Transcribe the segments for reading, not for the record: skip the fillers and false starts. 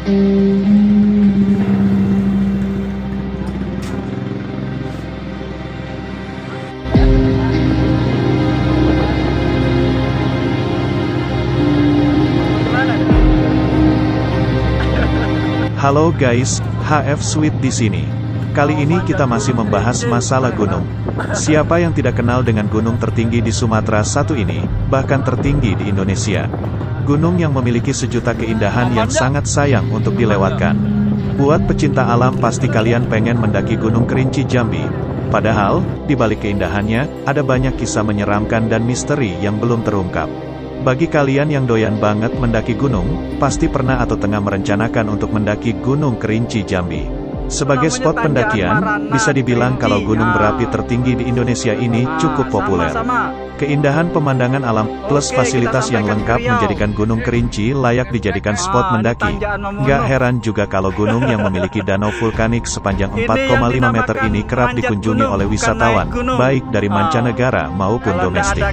Halo guys, HF Sweet di sini. Kali ini kita masih membahas masalah gunung. Siapa yang tidak kenal dengan gunung tertinggi di Sumatera satu ini, bahkan tertinggi di Indonesia. Gunung yang memiliki sejuta keindahan yang sangat sayang untuk dilewatkan. Buat pecinta alam pasti kalian pengen mendaki Gunung Kerinci Jambi. Padahal, di balik keindahannya, ada banyak kisah menyeramkan dan misteri yang belum terungkap. Bagi kalian yang doyan banget mendaki gunung, pasti pernah atau tengah merencanakan untuk mendaki Gunung Kerinci Jambi. Sebagai spot pendakian, bisa dibilang kalau gunung berapi tertinggi di Indonesia ini cukup populer. Keindahan pemandangan alam plus fasilitas yang lengkap menjadikan Gunung Kerinci layak dijadikan spot mendaki. Nggak heran juga kalau gunung yang memiliki danau vulkanik sepanjang 4,5 meter ini kerap dikunjungi oleh wisatawan, baik dari mancanegara maupun domestik.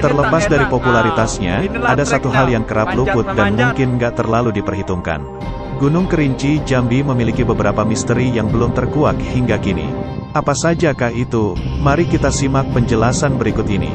Terlepas dari popularitasnya, ada satu hal yang kerap luput dan mungkin nggak terlalu diperhitungkan. Gunung Kerinci Jambi memiliki beberapa misteri yang belum terkuak hingga kini. Apa sajakah itu? Mari kita simak penjelasan berikut ini.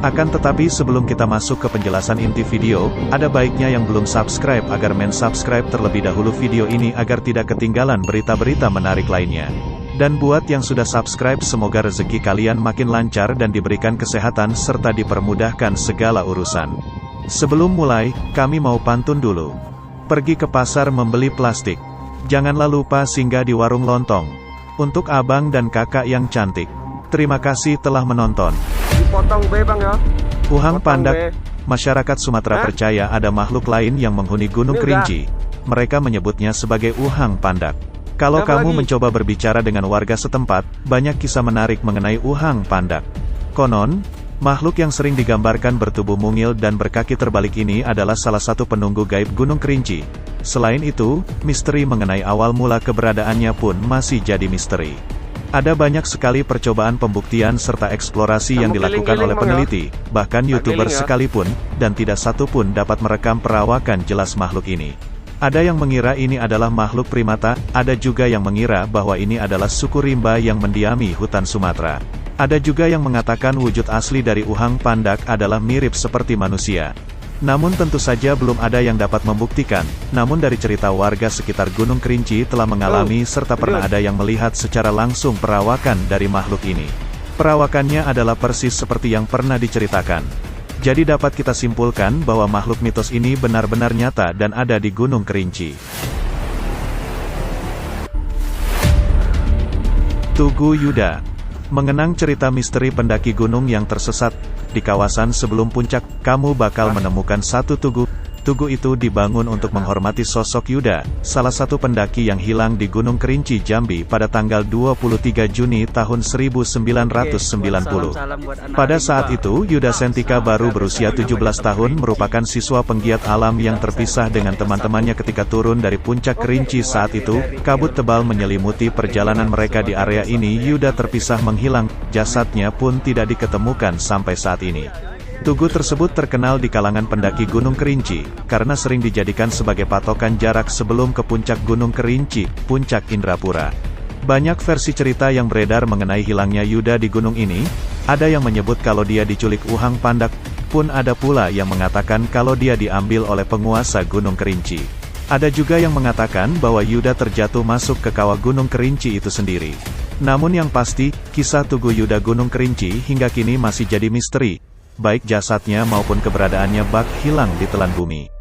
Akan tetapi sebelum kita masuk ke penjelasan inti video, ada baiknya yang belum subscribe agar subscribe terlebih dahulu video ini agar tidak ketinggalan berita-berita menarik lainnya. Dan buat yang sudah subscribe, semoga rezeki kalian makin lancar dan diberikan kesehatan serta dipermudahkan segala urusan. Sebelum mulai, kami mau pantun dulu. Pergi ke pasar membeli plastik. Janganlah lupa singgah di warung lontong. Untuk abang dan kakak yang cantik. Terima kasih telah menonton. Dipotong B bang ya. Uhang Pandak. Masyarakat Sumatera percaya ada makhluk lain yang menghuni Gunung Kerinci. Mereka menyebutnya sebagai Uhang Pandak. Kalau kamu mencoba berbicara dengan warga setempat, banyak kisah menarik mengenai Uhang Pandak. Konon, makhluk yang sering digambarkan bertubuh mungil dan berkaki terbalik ini adalah salah satu penunggu gaib Gunung Kerinci. Selain itu, misteri mengenai awal mula keberadaannya pun masih jadi misteri. Ada banyak sekali percobaan pembuktian serta eksplorasi yang dilakukan oleh peneliti, bahkan YouTuber sekalipun, dan tidak satu pun dapat merekam perawakan jelas makhluk ini. Ada yang mengira ini adalah makhluk primata, ada juga yang mengira bahwa ini adalah suku rimba yang mendiami hutan Sumatera. Ada juga yang mengatakan wujud asli dari Uhang Pandak adalah mirip seperti manusia. Namun tentu saja belum ada yang dapat membuktikan, namun dari cerita warga sekitar Gunung Kerinci telah mengalami serta pernah ada yang melihat secara langsung perawakan dari makhluk ini. Perawakannya adalah persis seperti yang pernah diceritakan. Jadi dapat kita simpulkan bahwa makhluk mitos ini benar-benar nyata dan ada di Gunung Kerinci. Tugu Yuda. Mengenang cerita misteri pendaki gunung yang tersesat, di kawasan sebelum puncak, kamu bakal menemukan satu tugu. Tugu itu dibangun untuk menghormati sosok Yuda, salah satu pendaki yang hilang di Gunung Kerinci Jambi pada tanggal 23 Juni tahun 1990. Pada saat itu, Yuda Sentika baru berusia 17 tahun merupakan siswa penggiat alam yang terpisah dengan teman-temannya ketika turun dari puncak Kerinci. Saat itu, kabut tebal menyelimuti perjalanan mereka di area ini. Yuda terpisah menghilang, jasadnya pun tidak diketemukan sampai saat ini. Tugu tersebut terkenal di kalangan pendaki Gunung Kerinci, karena sering dijadikan sebagai patokan jarak sebelum ke puncak Gunung Kerinci, Puncak Indrapura. Banyak versi cerita yang beredar mengenai hilangnya Yuda di gunung ini, ada yang menyebut kalau dia diculik Uhang Pandak, pun ada pula yang mengatakan kalau dia diambil oleh penguasa Gunung Kerinci. Ada juga yang mengatakan bahwa Yuda terjatuh masuk ke kawah Gunung Kerinci itu sendiri. Namun yang pasti, kisah Tugu Yuda Gunung Kerinci hingga kini masih jadi misteri. Baik jasadnya maupun keberadaannya bak hilang di telan bumi.